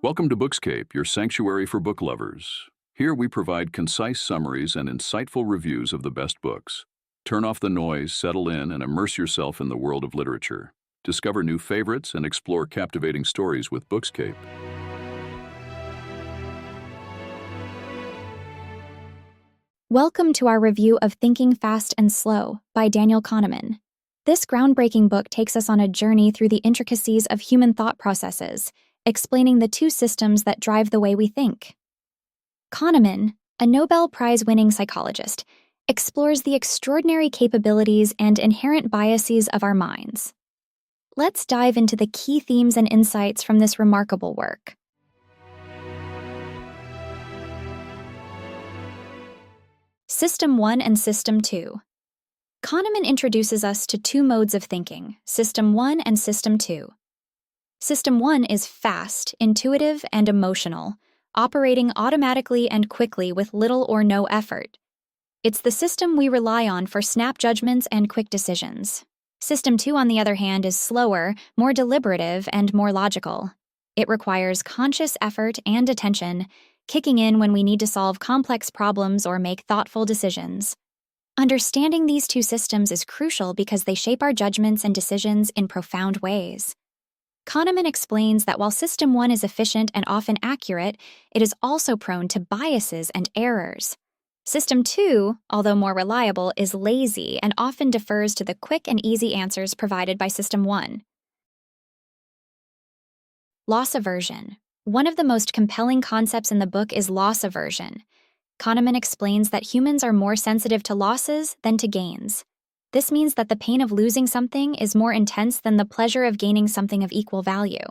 Welcome to Bookscape, your sanctuary for book lovers. Here we provide concise summaries and insightful reviews of the best books. Turn off the noise, settle in, and immerse yourself in the world of literature. Discover new favorites and explore captivating stories with Bookscape. Welcome to our review of Thinking Fast and Slow by Daniel Kahneman. This groundbreaking book takes us on a journey through the intricacies of human thought processes, explaining the two systems that drive the way we think. Kahneman, a Nobel Prize-winning psychologist, explores the extraordinary capabilities and inherent biases of our minds. Let's dive into the key themes and insights from this remarkable work. System 1 and System 2. Kahneman introduces us to two modes of thinking, System 1 and System 2. System 1 is fast, intuitive, and emotional, operating automatically and quickly with little or no effort. It's the system we rely on for snap judgments and quick decisions. System 2, on the other hand, is slower, more deliberative, and more logical. It requires conscious effort and attention, kicking in when we need to solve complex problems or make thoughtful decisions. Understanding these two systems is crucial because they shape our judgments and decisions in profound ways. Kahneman explains that while System 1 is efficient and often accurate, it is also prone to biases and errors. System 2, although more reliable, is lazy and often defers to the quick and easy answers provided by System 1. Loss aversion. One of the most compelling concepts in the book is loss aversion. Kahneman explains that humans are more sensitive to losses than to gains. This means that the pain of losing something is more intense than the pleasure of gaining something of equal value.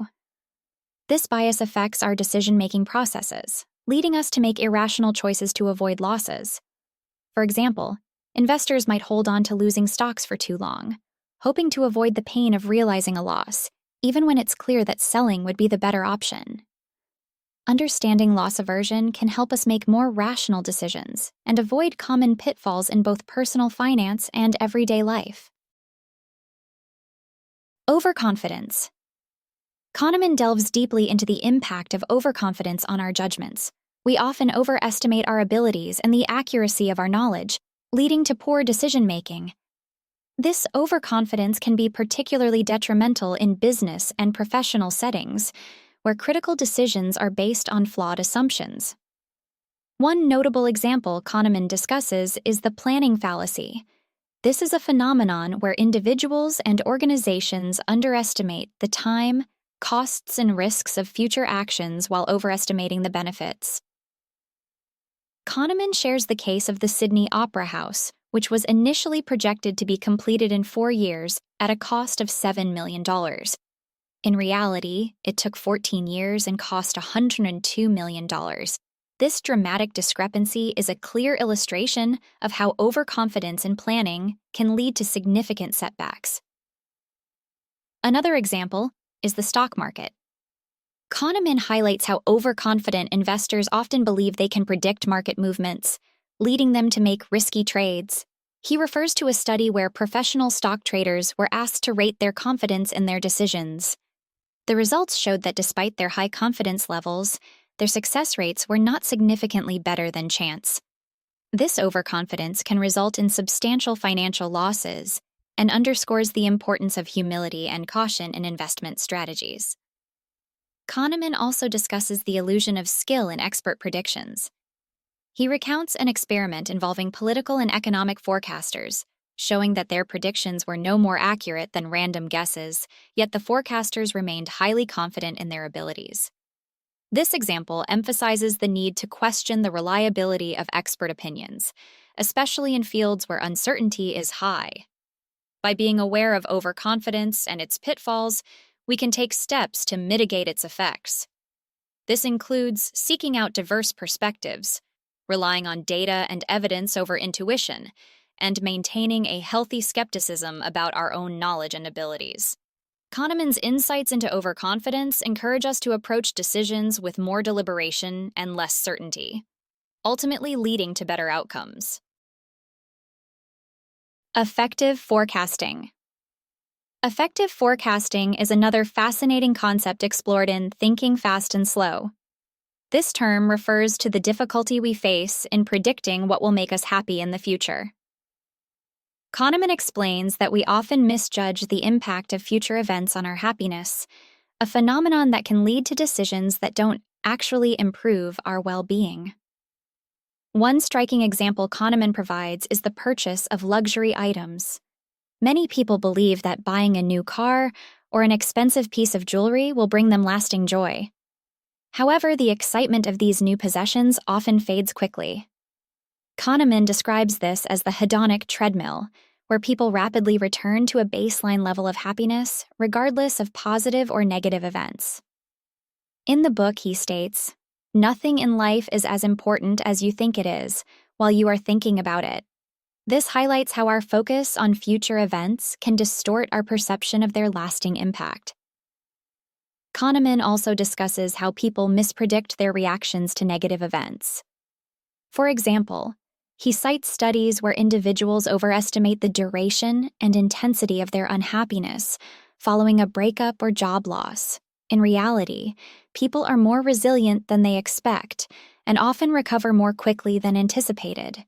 This bias affects our decision-making processes, leading us to make irrational choices to avoid losses. For example, investors might hold on to losing stocks for too long, hoping to avoid the pain of realizing a loss, even when it's clear that selling would be the better option. Understanding loss aversion can help us make more rational decisions and avoid common pitfalls in both personal finance and everyday life. Overconfidence. Kahneman delves deeply into the impact of overconfidence on our judgments. We often overestimate our abilities and the accuracy of our knowledge, leading to poor decision-making. This overconfidence can be particularly detrimental in business and professional settings, where critical decisions are based on flawed assumptions. One notable example Kahneman discusses is the planning fallacy. This is a phenomenon where individuals and organizations underestimate the time, costs, and risks of future actions while overestimating the benefits. Kahneman shares the case of the Sydney Opera House, which was initially projected to be completed in 4 years at a cost of $7 million. In reality, it took 14 years and cost $102 million. This dramatic discrepancy is a clear illustration of how overconfidence in planning can lead to significant setbacks. Another example is the stock market. Kahneman highlights how overconfident investors often believe they can predict market movements, leading them to make risky trades. He refers to a study where professional stock traders were asked to rate their confidence in their decisions. The results showed that despite their high confidence levels, their success rates were not significantly better than chance. This overconfidence can result in substantial financial losses and underscores the importance of humility and caution in investment strategies. Kahneman also discusses the illusion of skill in expert predictions. He recounts an experiment involving political and economic forecasters, showing that their predictions were no more accurate than random guesses, yet the forecasters remained highly confident in their abilities. This example emphasizes the need to question the reliability of expert opinions, especially in fields where uncertainty is high. By being aware of overconfidence and its pitfalls, we can take steps to mitigate its effects. This includes seeking out diverse perspectives, relying on data and evidence over intuition, and maintaining a healthy skepticism about our own knowledge and abilities. Kahneman's insights into overconfidence encourage us to approach decisions with more deliberation and less certainty, ultimately leading to better outcomes. Affective forecasting. Affective forecasting is another fascinating concept explored in Thinking Fast and Slow. This term refers to the difficulty we face in predicting what will make us happy in the future. Kahneman explains that we often misjudge the impact of future events on our happiness, a phenomenon that can lead to decisions that don't actually improve our well-being. One striking example Kahneman provides is the purchase of luxury items. Many people believe that buying a new car or an expensive piece of jewelry will bring them lasting joy. However, the excitement of these new possessions often fades quickly. Kahneman describes this as the hedonic treadmill, where people rapidly return to a baseline level of happiness, regardless of positive or negative events. In the book, he states, "Nothing in life is as important as you think it is while you are thinking about it." This highlights how our focus on future events can distort our perception of their lasting impact. Kahneman also discusses how people mispredict their reactions to negative events. For example, he cites studies where individuals overestimate the duration and intensity of their unhappiness following a breakup or job loss. In reality, people are more resilient than they expect and often recover more quickly than anticipated.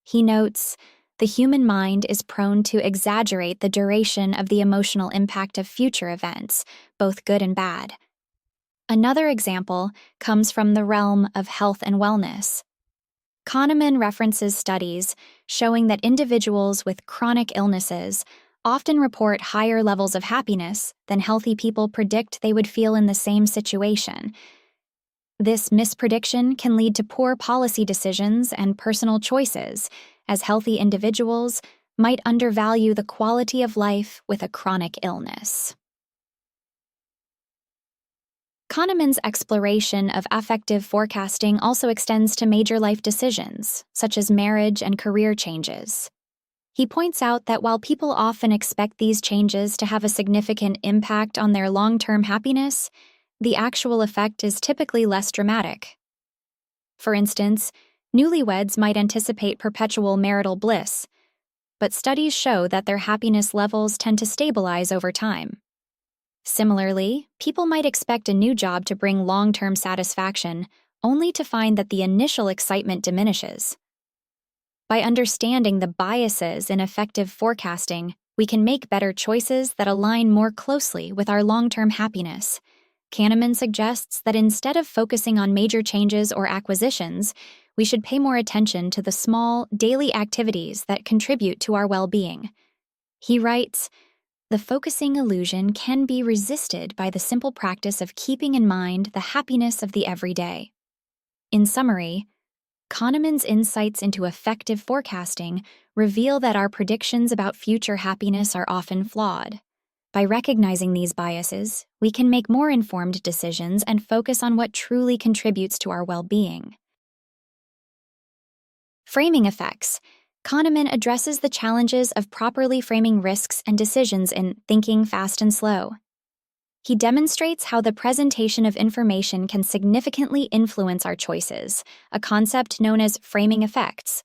He notes, the human mind is prone to exaggerate the duration of the emotional impact of future events, both good and bad. Another example comes from the realm of health and wellness. Kahneman references studies showing that individuals with chronic illnesses often report higher levels of happiness than healthy people predict they would feel in the same situation. This misprediction can lead to poor policy decisions and personal choices, as healthy individuals might undervalue the quality of life with a chronic illness. Kahneman's exploration of affective forecasting also extends to major life decisions, such as marriage and career changes. He points out that while people often expect these changes to have a significant impact on their long-term happiness, the actual effect is typically less dramatic. For instance, newlyweds might anticipate perpetual marital bliss, but studies show that their happiness levels tend to stabilize over time. Similarly, people might expect a new job to bring long-term satisfaction, only to find that the initial excitement diminishes. By understanding the biases in affective forecasting, we can make better choices that align more closely with our long-term happiness. Kahneman suggests that instead of focusing on major changes or acquisitions, we should pay more attention to the small, daily activities that contribute to our well-being. He writes, "The focusing illusion can be resisted by the simple practice of keeping in mind the happiness of the everyday." In summary, Kahneman's insights into affective forecasting reveal that our predictions about future happiness are often flawed. By recognizing these biases, we can make more informed decisions and focus on what truly contributes to our well-being. Framing effects. Kahneman addresses the challenges of properly framing risks and decisions in Thinking Fast and Slow. He demonstrates how the presentation of information can significantly influence our choices, a concept known as framing effects.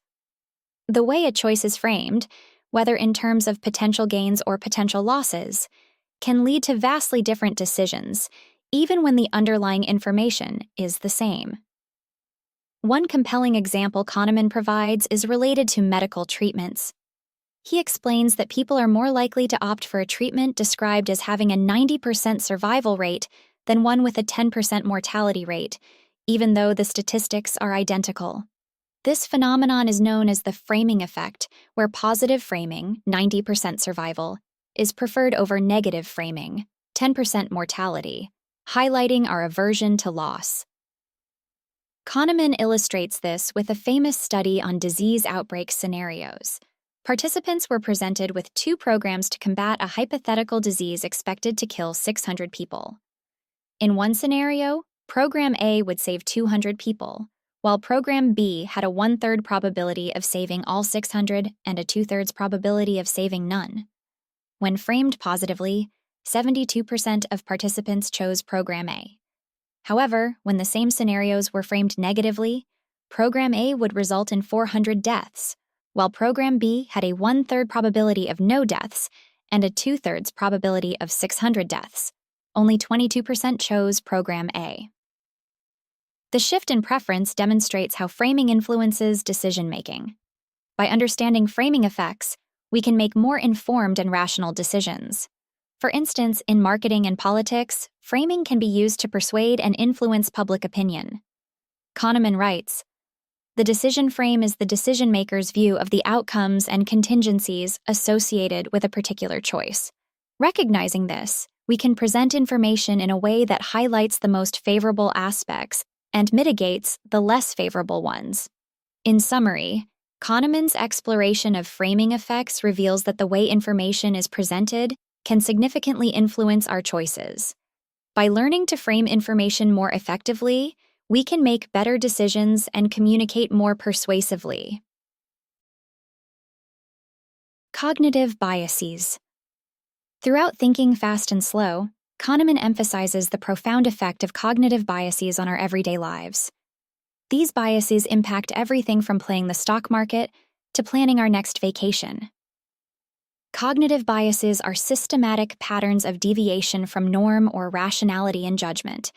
The way a choice is framed, whether in terms of potential gains or potential losses, can lead to vastly different decisions, even when the underlying information is the same. One compelling example Kahneman provides is related to medical treatments. He explains that people are more likely to opt for a treatment described as having a 90% survival rate than one with a 10% mortality rate, even though the statistics are identical. This phenomenon is known as the framing effect, where positive framing, 90% survival, is preferred over negative framing, 10% mortality, highlighting our aversion to loss. Kahneman illustrates this with a famous study on disease outbreak scenarios. Participants were presented with two programs to combat a hypothetical disease expected to kill 600 people. In one scenario, Program A would save 200 people, while Program B had a 1/3 probability of saving all 600 and a 2/3 probability of saving none. When framed positively, 72% of participants chose Program A. However, when the same scenarios were framed negatively, Program A would result in 400 deaths, while Program B had a 1/3 probability of no deaths and a 2/3 probability of 600 deaths. Only 22% chose Program A. The shift in preference demonstrates how framing influences decision-making. By understanding framing effects, we can make more informed and rational decisions. For instance, in marketing and politics, framing can be used to persuade and influence public opinion. Kahneman writes, "The decision frame is the decision-maker's view of the outcomes and contingencies associated with a particular choice. Recognizing this, we can present information in a way that highlights the most favorable aspects and mitigates the less favorable ones." In summary, Kahneman's exploration of framing effects reveals that the way information is presented can significantly influence our choices. By learning to frame information more effectively, we can make better decisions and communicate more persuasively. Cognitive biases. Throughout Thinking Fast and Slow, Kahneman emphasizes the profound effect of cognitive biases on our everyday lives. These biases impact everything from playing the stock market to planning our next vacation. Cognitive biases are systematic patterns of deviation from norm or rationality in judgment,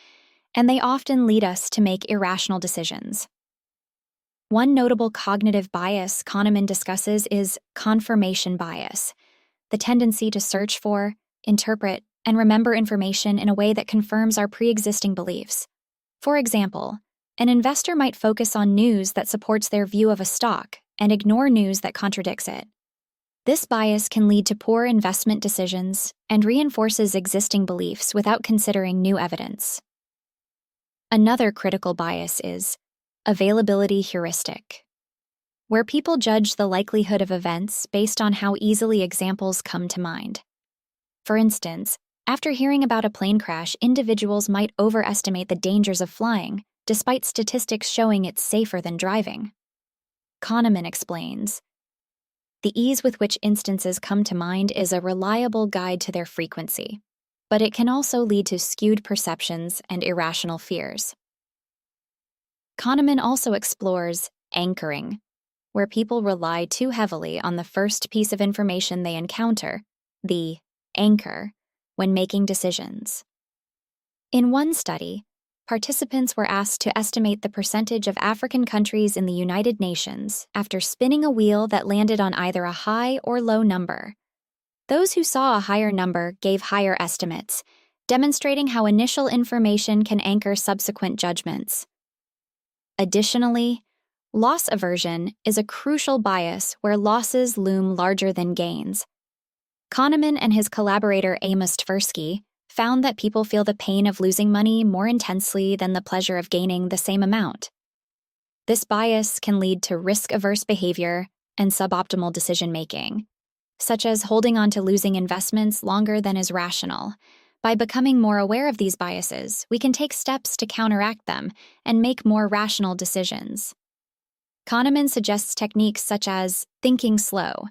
and they often lead us to make irrational decisions. One notable cognitive bias Kahneman discusses is confirmation bias, the tendency to search for, interpret, and remember information in a way that confirms our pre-existing beliefs. For example, an investor might focus on news that supports their view of a stock and ignore news that contradicts it. This bias can lead to poor investment decisions and reinforces existing beliefs without considering new evidence. Another critical bias is availability heuristic, where people judge the likelihood of events based on how easily examples come to mind. For instance, after hearing about a plane crash, individuals might overestimate the dangers of flying, despite statistics showing it's safer than driving. Kahneman explains, "The ease with which instances come to mind is a reliable guide to their frequency, but it can also lead to skewed perceptions and irrational fears." Kahneman also explores anchoring, where people rely too heavily on the first piece of information they encounter, the anchor, when making decisions. In one study, participants were asked to estimate the percentage of African countries in the United Nations after spinning a wheel that landed on either a high or low number. Those who saw a higher number gave higher estimates, demonstrating how initial information can anchor subsequent judgments. Additionally, loss aversion is a crucial bias where losses loom larger than gains. Kahneman and his collaborator Amos Tversky found that people feel the pain of losing money more intensely than the pleasure of gaining the same amount. This bias can lead to risk-averse behavior and suboptimal decision-making, such as holding on to losing investments longer than is rational. By becoming more aware of these biases, we can take steps to counteract them and make more rational decisions. Kahneman suggests techniques such as thinking slow,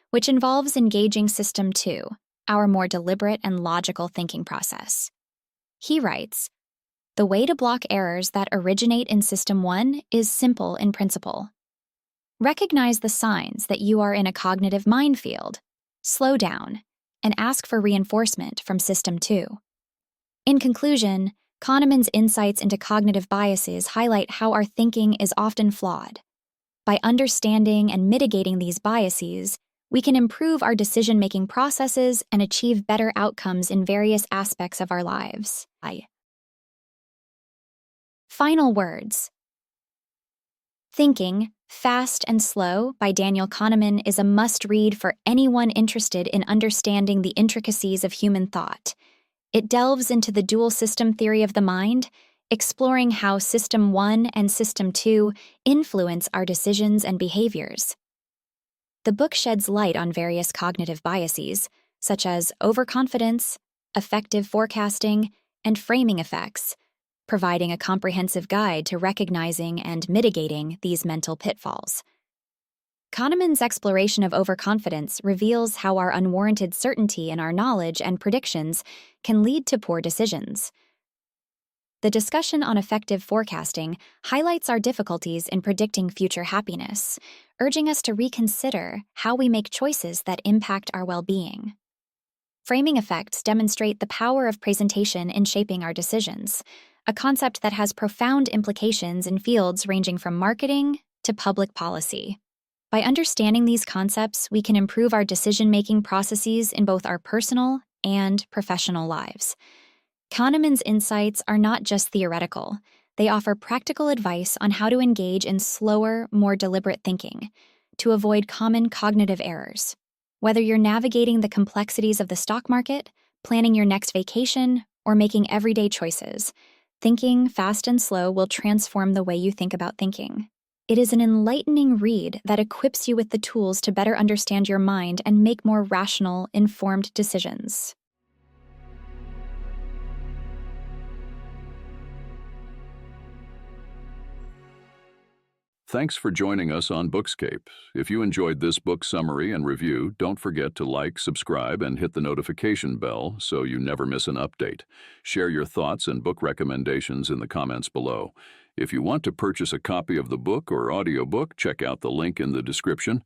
which involves engaging System 2, our more deliberate and logical thinking process. He writes, "The way to block errors that originate in System 1 is simple in principle. Recognize the signs that you are in a cognitive minefield, slow down, and ask for reinforcement from System 2. In conclusion, Kahneman's insights into cognitive biases highlight how our thinking is often flawed. By understanding and mitigating these biases, we can improve our decision-making processes and achieve better outcomes in various aspects of our lives. Final words. Thinking Fast and Slow by Daniel Kahneman is a must-read for anyone interested in understanding the intricacies of human thought. It delves into the dual system theory of the mind, exploring how System 1 and System 2 influence our decisions and behaviors. The book sheds light on various cognitive biases, such as overconfidence, affective forecasting, and framing effects, providing a comprehensive guide to recognizing and mitigating these mental pitfalls. Kahneman's exploration of overconfidence reveals how our unwarranted certainty in our knowledge and predictions can lead to poor decisions. The discussion on affective forecasting highlights our difficulties in predicting future happiness, urging us to reconsider how we make choices that impact our well-being. Framing effects demonstrate the power of presentation in shaping our decisions, a concept that has profound implications in fields ranging from marketing to public policy. By understanding these concepts, we can improve our decision-making processes in both our personal and professional lives. Kahneman's insights are not just theoretical. They offer practical advice on how to engage in slower, more deliberate thinking to avoid common cognitive errors. Whether you're navigating the complexities of the stock market, planning your next vacation, or making everyday choices, thinking fast and slow will transform the way you think about thinking. It is an enlightening read that equips you with the tools to better understand your mind and make more rational, informed decisions. Thanks for joining us on Bookscape. If you enjoyed this book summary and review, don't forget to like, subscribe, and hit the notification bell so you never miss an update. Share your thoughts and book recommendations in the comments below. If you want to purchase a copy of the book or audiobook, check out the link in the description.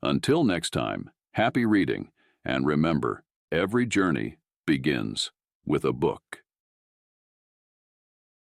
Until next time, happy reading, and remember, every journey begins with a book.